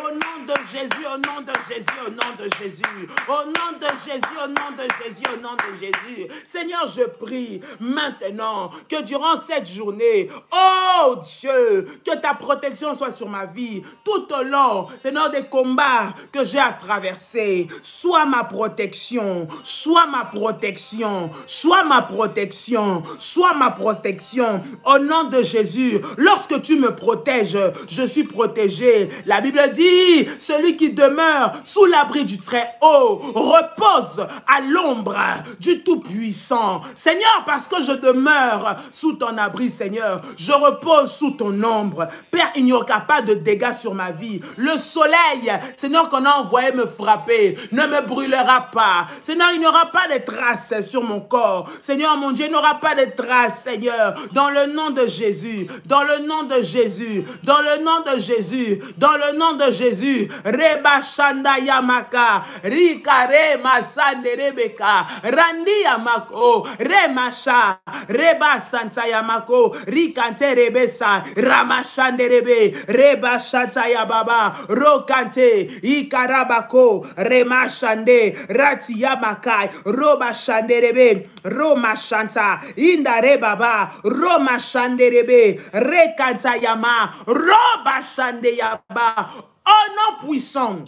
Au nom de Jésus. Au nom de Jésus. Au nom de Jésus, au nom de Jésus, au nom de Jésus, au nom de Jésus. Seigneur, je prie maintenant que durant cette journée, oh Dieu, que ta protection soit sur ma vie tout au long, Seigneur, des combats que j'ai à traverser. Sois ma protection, sois ma protection, sois ma protection, sois ma protection. Au nom de Jésus, lorsque tu me protèges, je suis protégé. La Bible dit, celui qui demeure sous l'abri du Très-Haut repose à l'ombre du Tout-Puissant. Seigneur, parce que je demeure sous ton abri, Seigneur, je repose sous ton ombre. Père, il n'y aura pas de dégâts sur ma vie. Le soleil, Seigneur, qu'on a envoyé me frapper, ne me brûlera pas. Seigneur, il n'y aura pas de traces sur mon corps. Seigneur, mon Dieu, il n'y aura pas de traces, Seigneur, dans le nom de Jésus, dans le nom de Jésus, dans le nom de Jésus, dans le nom de Jésus. Reba Shanda Yamaka. Rikare Masande Rebeka Randi Yamako Remasha Reba Santa Yamako Rikante Rebesa Ramashande Rebe Reba Shanta Yababa Rokante Ikarabako Remashande Rati Yamakai Roba Shande Rebe Roma Shanta Indare Baba Roma Shande Rebe Rekanta Yama Roba Shande Yaba. Oh non puissant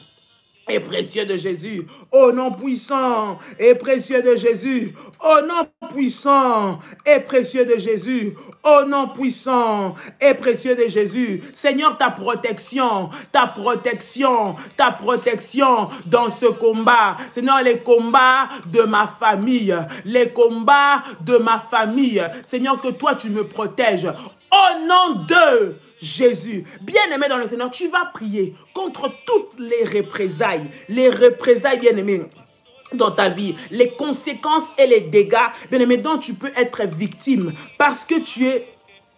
et précieux de Jésus, au nom puissant et précieux de Jésus, au nom puissant et précieux de Jésus, au nom puissant et précieux de Jésus. Seigneur, ta protection, ta protection, ta protection dans ce combat. Seigneur, les combats de ma famille, les combats de ma famille. Seigneur, que toi tu me protèges. Au nom de Jésus, bien-aimé dans le Seigneur, tu vas prier contre toutes les représailles, bien-aimé, dans ta vie, les conséquences et les dégâts, bien-aimé, dont tu peux être victime parce que tu es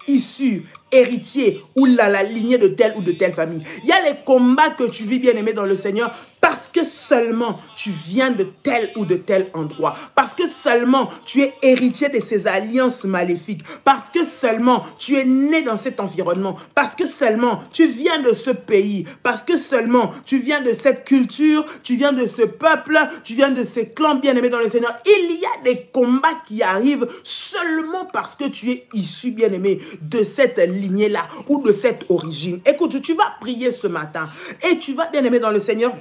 issu, héritier ou la lignée de telle ou de telle famille. Il y a les combats que tu vis, bien-aimé dans le Seigneur, parce que seulement tu viens de tel ou de tel endroit, parce que seulement tu es héritier de ces alliances maléfiques, parce que seulement tu es né dans cet environnement, parce que seulement tu viens de ce pays, parce que seulement tu viens de cette culture, tu viens de ce peuple, tu viens de ces clans bien-aimés dans le Seigneur. Il y a des combats qui arrivent seulement parce que tu es issu, bien-aimé, de cette lignée-là ou de cette origine. Écoute, tu vas prier ce matin et tu vas, bien-aimé dans le Seigneur,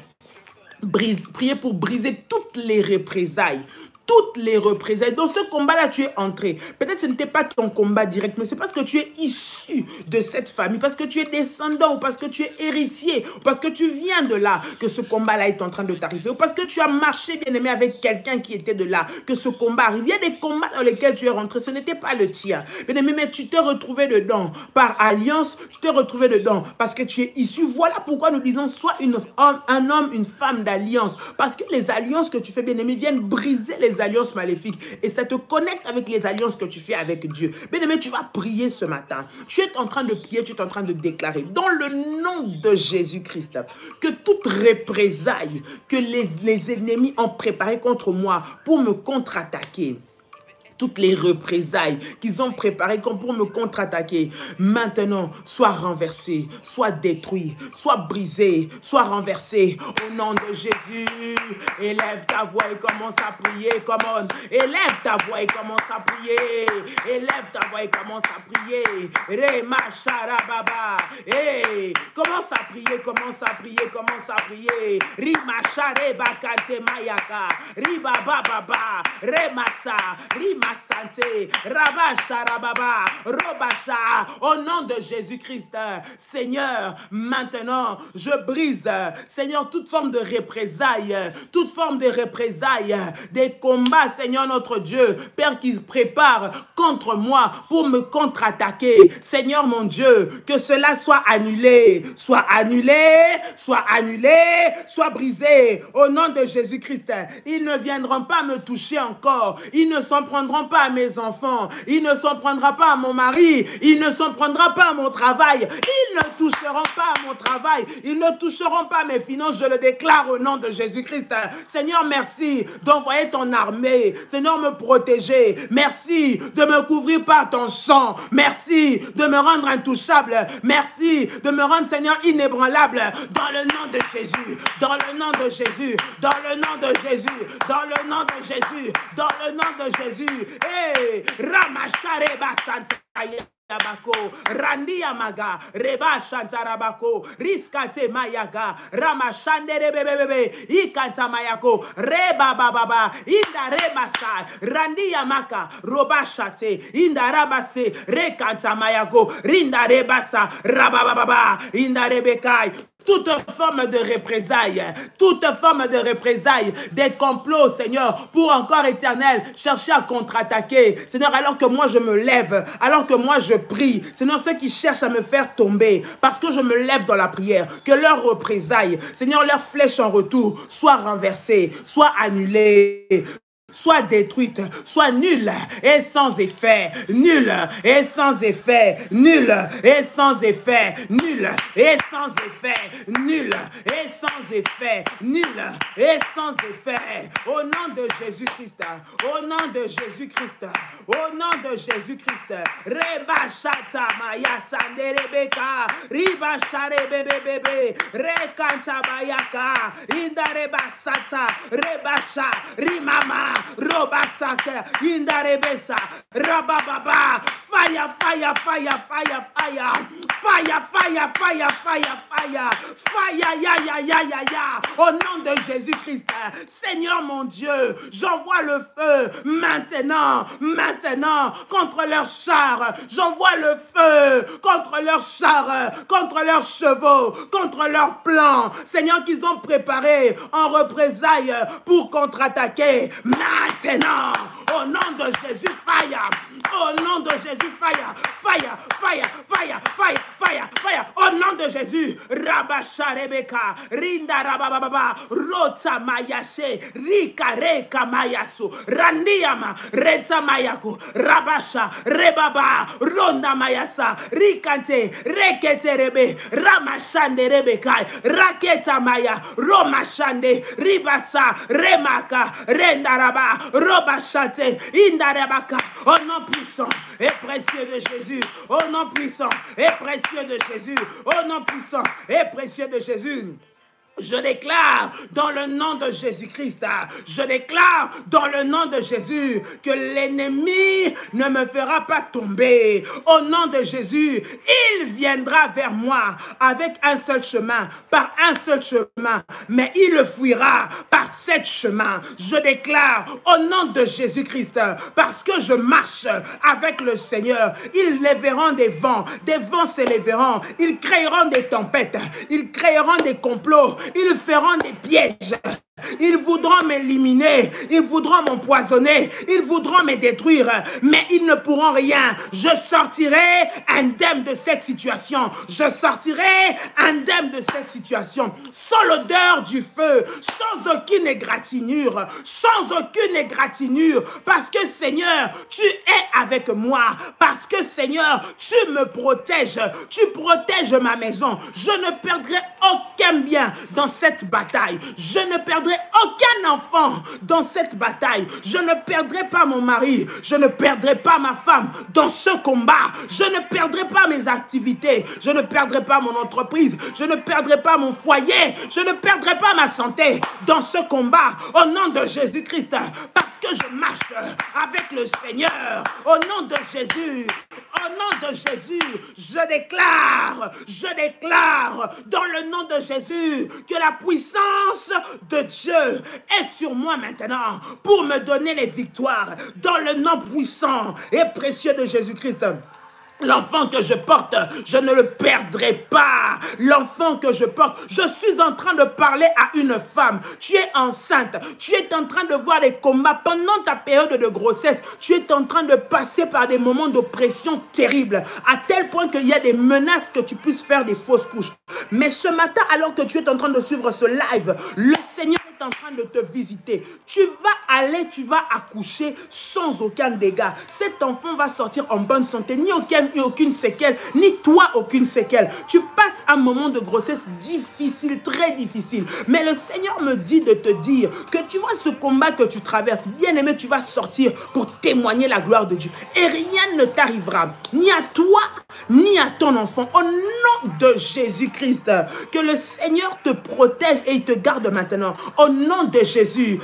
prier pour briser toutes les représailles. Toutes les représailles. Dans ce combat-là, tu es entré. Peut-être que ce n'était pas ton combat direct, mais c'est parce que tu es issu de cette famille, parce que tu es descendant, ou parce que tu es héritier, ou parce que tu viens de là, que ce combat-là est en train de t'arriver, ou parce que tu as marché, bien-aimé, avec quelqu'un qui était de là, que ce combat arrive. Il y a des combats dans lesquels tu es rentré, ce n'était pas le tien. Bien-aimé, mais tu t'es retrouvé dedans par alliance, tu t'es retrouvé dedans parce que tu es issu. Voilà pourquoi nous disons, sois un homme, une femme d'alliance, parce que les alliances que tu fais, bien-aimé, viennent briser les alliances maléfiques et ça te connecte avec les alliances que tu fais avec Dieu. Bien-aimé, tu vas prier ce matin. Tu es en train de prier, tu es en train de déclarer dans le nom de Jésus-Christ que toute représaille que les ennemis ont préparée contre moi pour me contre-attaquer, toutes les représailles qu'ils ont préparées comme pour me contre-attaquer, maintenant, soient renversées, soient détruites, soient brisées, soient renversées. Au nom de Jésus, élève ta voix et commence à prier. Come on. Élève ta voix et commence à prier. Élève ta voix et commence à prier. Rema Sharababa. Hey, commence à prier, commence à prier, commence à prier. Rima Shareba Kante Mayaka. Riba Baba. Remasa. Rima Santé, Rabasha, Rababa, Robasha, au nom de Jésus-Christ, Seigneur, maintenant, je brise, Seigneur, toute forme de représailles, des combats, Seigneur notre Dieu, Père, qui prépare contre moi pour me contre-attaquer. Seigneur mon Dieu, que cela soit annulé, soit brisé, au nom de Jésus-Christ. Ils ne viendront pas me toucher encore, ils ne s'en prendront pas à mes enfants, ils ne s'en prendront pas à mon mari, ils ne s'en prendront pas à mon travail, ils ne toucheront pas à mon travail, ils ne toucheront pas à mes finances, je le déclare au nom de Jésus-Christ. Seigneur, merci d'envoyer ton armée, Seigneur, me protéger, merci de me couvrir par ton sang, merci de me rendre intouchable, merci de me rendre, Seigneur, inébranlable, dans le nom de Jésus, dans le nom de Jésus, dans le nom de Jésus, dans le nom de Jésus, dans le nom de Jésus. Hey, Ramashare Basantaya. Randi Amaga, Reba Shantarabako, Riskate Mayaga, Ramashande Rebebebe, Ikanta Mayako, Reba Baba, Inda Rebasa, Randi Amaka, Roba Shate, Inda Rabase, Rekanta Mayako, Rinda Rebasa, Rababa, Inda Rebekai. Toute forme de représailles, des complots, Seigneur, pour encore éternel, chercher à contre-attaquer. Seigneur, alors que moi je me lève, alors que moi je prie, Seigneur, ceux qui cherchent à me faire tomber, parce que je me lève dans la prière, que leurs représailles, Seigneur, leurs flèches en retour, soient renversées, soient annulées, soit détruite, soit nulle et sans effet, nulle et sans effet, nulle et sans effet, nulle et sans effet, nulle et sans effet, nulle et sans effet. Au nom de Jésus-Christ, au nom de Jésus-Christ, au nom de Jésus-Christ. Reba shata maya sande rebeka, riba share bebe, rekanta bayaka, inda reba sata, reba sha, rimama. Robasaka, Indarebesa, Rabababa, fire, fire, fire, fire, fire, fire, fire, fire, fire, fire, fire, ya, ya, ya, ya, ya, au nom de Jésus-Christ, Seigneur mon Dieu, j'envoie le feu maintenant, contre leurs chars, j'envoie le feu contre leurs chars, contre leurs chevaux, contre leurs plans, Seigneur, qu'ils ont préparé en représailles pour contre-attaquer. Maintenant, au nom de Jésus, fire. Au nom de Jésus, fire. Fire, fire, fire, fire, fire, fire, Père, au nom de Jésus, Rabasha Rebeka, Rinda Rabababa, Rota Mayase, Rika Reka Mayasu, Randiama, Reta Mayako, Rabasha, Rebaba, Ronda Mayasa, Rikante, Rekete Rebe, Ramashande Rebekai, Raketa Maya, Romashande, Ribasa, Remaka, Rendaraba, Robashate, Indarabaka, au nom puissant et précieux de Jésus, au nom puissant et précieux de Jésus, au nom puissant et précieux de Jésus. Je déclare dans le nom de Jésus-Christ, je déclare dans le nom de Jésus que l'ennemi ne me fera pas tomber. Au nom de Jésus, il viendra vers moi avec un seul chemin, par un seul chemin, mais il le fuira par 7 chemins. Je déclare au nom de Jésus-Christ, parce que je marche avec le Seigneur, ils lèveront des vents s'élèveront, ils créeront des tempêtes, ils créeront des complots, ils feront des pièges. Ils voudront m'éliminer, ils voudront m'empoisonner, ils voudront me détruire, mais ils ne pourront rien. Je sortirai indemne de cette situation. Je sortirai indemne de cette situation. Sans l'odeur du feu, sans aucune égratignure, parce que Seigneur, tu es avec moi, parce que Seigneur, tu me protèges, tu protèges ma maison. Je ne perdrai aucun bien dans cette bataille. Je ne perdrai aucun enfant dans cette bataille. Je ne perdrai pas mon mari. Je ne perdrai pas ma femme dans ce combat. Je ne perdrai pas mes activités. Je ne perdrai pas mon entreprise. Je ne perdrai pas mon foyer. Je ne perdrai pas ma santé dans ce combat. Au nom de Jésus-Christ. Parce que je marche avec le Seigneur. Au nom de Jésus. Au nom de Jésus. Je déclare dans le nom de Jésus que la puissance de Dieu est sur moi maintenant pour me donner les victoires dans le nom puissant et précieux de Jésus-Christ. L'enfant que je porte, je ne le perdrai pas. L'enfant que je porte, je suis en train de parler à une femme. Tu es enceinte, tu es en train de voir des combats pendant ta période de grossesse. Tu es en train de passer par des moments d'oppression terribles, à tel point qu'il y a des menaces que tu puisses faire des fausses couches. Mais ce matin, alors que tu es en train de suivre ce live, le Seigneur est en train de te visiter. Tu vas accoucher sans aucun dégât. Cet enfant va sortir en bonne santé, ni aucune séquelle, ni toi aucune séquelle. Tu passes un moment de grossesse difficile, très difficile. Mais le Seigneur me dit de te dire que tu vois ce combat que tu traverses, bien aimé, tu vas sortir pour témoigner la gloire de Dieu. Et rien ne t'arrivera, ni à toi, ni à ton enfant. Au nom de Jésus-Christ, que le Seigneur te protège et il te garde maintenant. Au nom de Jésus,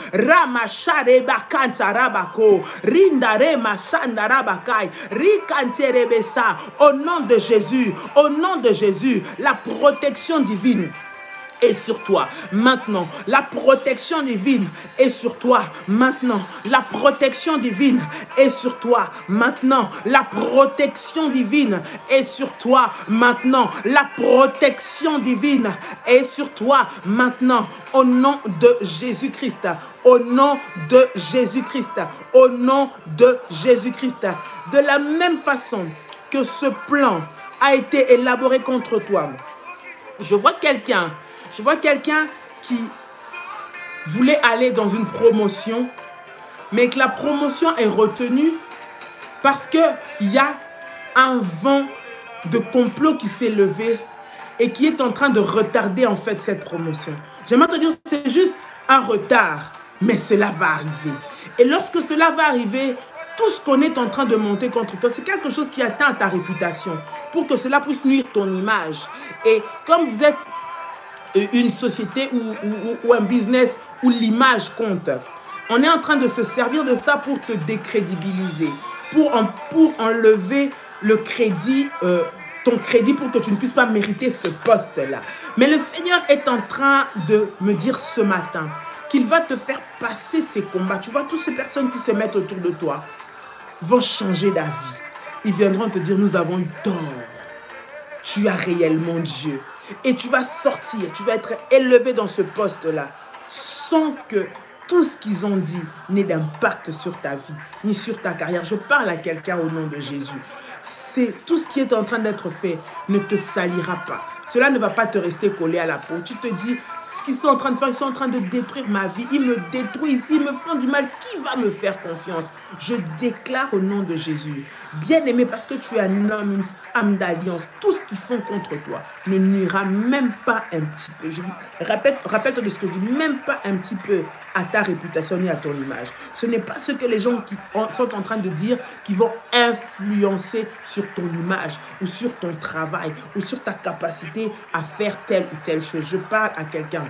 au nom de Jésus, la protection divine est sur toi maintenant. La protection divine est sur toi maintenant. La protection divine est sur toi maintenant. La protection divine est sur toi maintenant. La protection divine est sur toi maintenant. Au nom de Jésus-Christ. Au nom de Jésus-Christ. Au nom de Jésus-Christ. De la même façon que ce plan a été élaboré contre toi, je vois quelqu'un qui voulait aller dans une promotion, mais que la promotion est retenue parce qu'il y a un vent de complot qui s'est levé et qui est en train de retarder en fait cette promotion. J'aimerais te dire, c'est juste un retard, mais cela va arriver. Et lorsque cela va arriver, tout ce qu'on est en train de monter contre toi, c'est quelque chose qui atteint ta réputation pour que cela puisse nuire ton image. Et comme vous êtes une société ou un business où l'image compte, on est en train de se servir de ça pour te décrédibiliser, pour enlever le crédit, ton crédit, pour que tu ne puisses pas mériter ce poste-là. Mais le Seigneur est en train de me dire ce matin qu'il va te faire passer ces combats. Tu vois, toutes ces personnes qui se mettent autour de toi vont changer d'avis. Ils viendront te dire, nous avons eu tort. Tu as réellement Dieu. Et tu vas sortir, tu vas être élevé dans ce poste-là sans que tout ce qu'ils ont dit n'ait d'impact sur ta vie, ni sur ta carrière. Je parle à quelqu'un au nom de Jésus. tout ce qui est en train d'être fait ne te salira pas. Cela ne va pas te rester collé à la peau. Tu te dis, ce qu'ils sont en train de faire, ils sont en train de détruire ma vie. Ils me détruisent, ils me font du mal. Qui va me faire confiance? Je déclare au nom de Jésus, bien-aimé, parce que tu es un homme, une femme d'alliance, tout ce qu'ils font contre toi ne nuira même pas un petit peu. Je dis, rappelle-toi de ce que je dis, même pas un petit peu à ta réputation ni à ton image. Ce n'est pas ce que les gens qui sont en train de dire qui vont influencer sur ton image ou sur ton travail ou sur ta capacité à faire telle ou telle chose. Je parle à quelqu'un.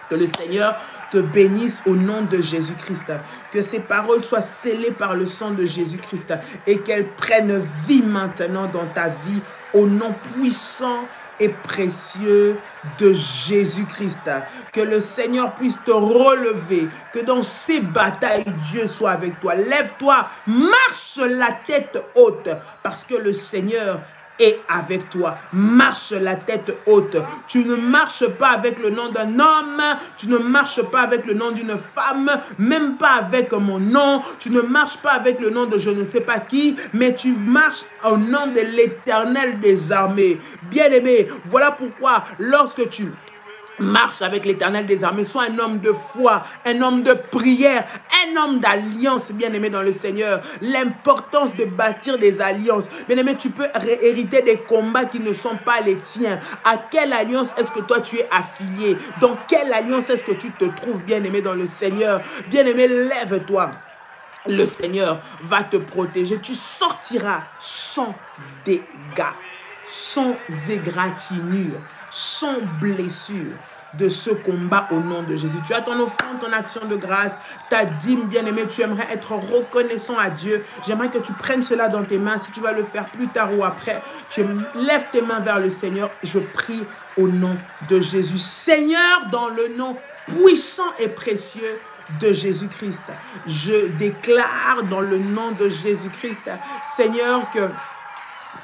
Que le Seigneur te bénisse au nom de Jésus-Christ. Que ces paroles soient scellées par le sang de Jésus-Christ et qu'elles prennent vie maintenant dans ta vie au nom puissant et précieux de Jésus-Christ. Que le Seigneur puisse te relever, que dans ces batailles, Dieu soit avec toi. Lève-toi, marche la tête haute, parce que le Seigneur est avec toi. Marche la tête haute. Tu ne marches pas avec le nom d'un homme, tu ne marches pas avec le nom d'une femme, même pas avec mon nom, tu ne marches pas avec le nom de je ne sais pas qui, mais tu marches au nom de l'Éternel des armées. Bien-aimé, voilà pourquoi lorsque tu marche avec l'Éternel des armées, sois un homme de foi, un homme de prière, un homme d'alliance, bien-aimé dans le Seigneur. L'importance de bâtir des alliances. Bien-aimé, tu peux hériter des combats qui ne sont pas les tiens. À quelle alliance est-ce que toi tu es affilié? Dans quelle alliance est-ce que tu te trouves, bien-aimé dans le Seigneur? Bien-aimé, lève-toi. Le Seigneur va te protéger. Tu sortiras sans dégâts, sans égratignure, sans blessure de ce combat au nom de Jésus. Tu as ton offrande, ton action de grâce, ta dîme, bien-aimé, tu aimerais être reconnaissant à Dieu. J'aimerais que tu prennes cela dans tes mains. Si tu vas le faire plus tard ou après, tu lèves tes mains vers le Seigneur. Je prie au nom de Jésus. Seigneur, dans le nom puissant et précieux de Jésus-Christ, je déclare dans le nom de Jésus-Christ, Seigneur, que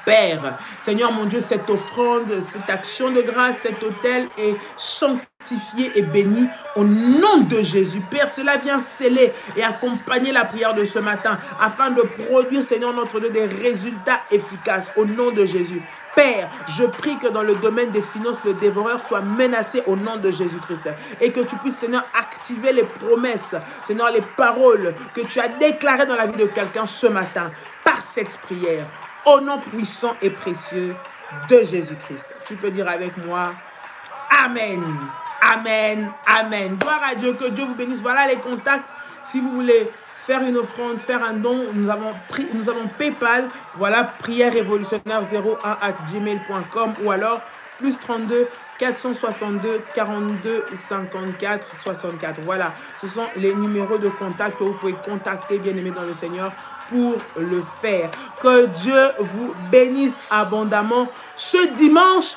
Père, Seigneur mon Dieu, cette offrande, cette action de grâce, cet autel est sanctifié et béni au nom de Jésus. Père, cela vient sceller et accompagner la prière de ce matin afin de produire, Seigneur notre Dieu, des résultats efficaces au nom de Jésus. Père, je prie que dans le domaine des finances, le dévoreur soit menacé au nom de Jésus-Christ. Et que tu puisses, Seigneur, activer les promesses, Seigneur, les paroles que tu as déclarées dans la vie de quelqu'un ce matin par cette prière. Au nom puissant et précieux de Jésus-Christ. Tu peux dire avec moi, Amen, Amen, Amen. Gloire à Dieu, que Dieu vous bénisse. Voilà les contacts. Si vous voulez faire une offrande, faire un don, nous avons PayPal. Voilà, prière révolutionnaire 01@gmail.com ou alors plus 32 462 42 54 64. Voilà, ce sont les numéros de contact que vous pouvez contacter, bien-aimés dans le Seigneur, pour le faire. Que Dieu vous bénisse abondamment. Ce dimanche,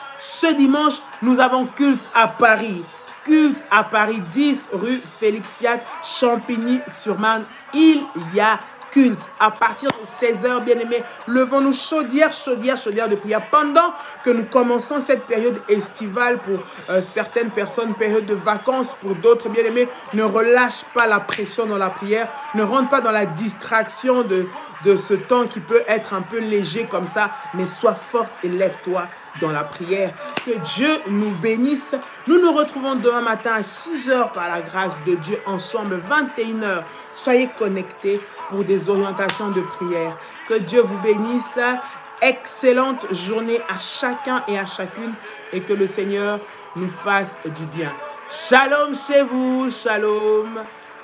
nous avons culte à Paris. Culte à Paris, 10 rue Félix Piat, Champigny-sur-Marne. Il y a culte à partir de 16h, bien-aimés. Levons-nous chaudière de prière pendant que nous commençons cette période estivale pour certaines personnes, période de vacances pour d'autres, bien-aimés. Ne relâche pas la pression dans la prière, ne rentre pas dans la distraction de ce temps qui peut être un peu léger comme ça, mais sois forte et lève-toi dans la prière. Que Dieu nous bénisse. Nous nous retrouvons demain matin à 6h par la grâce de Dieu ensemble, 21h. Soyez connectés pour des orientations de prière. Que Dieu vous bénisse. Excellente journée à chacun et à chacune et que le Seigneur nous fasse du bien. Shalom chez vous. Shalom.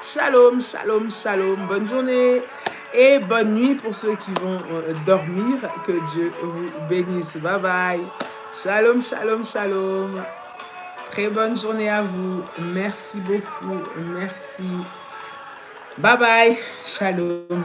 Shalom, shalom, shalom. Bonne journée et bonne nuit pour ceux qui vont dormir. Que Dieu vous bénisse. Bye bye. Shalom, shalom, shalom. Très bonne journée à vous. Merci beaucoup. Merci. Bye bye. Shalom.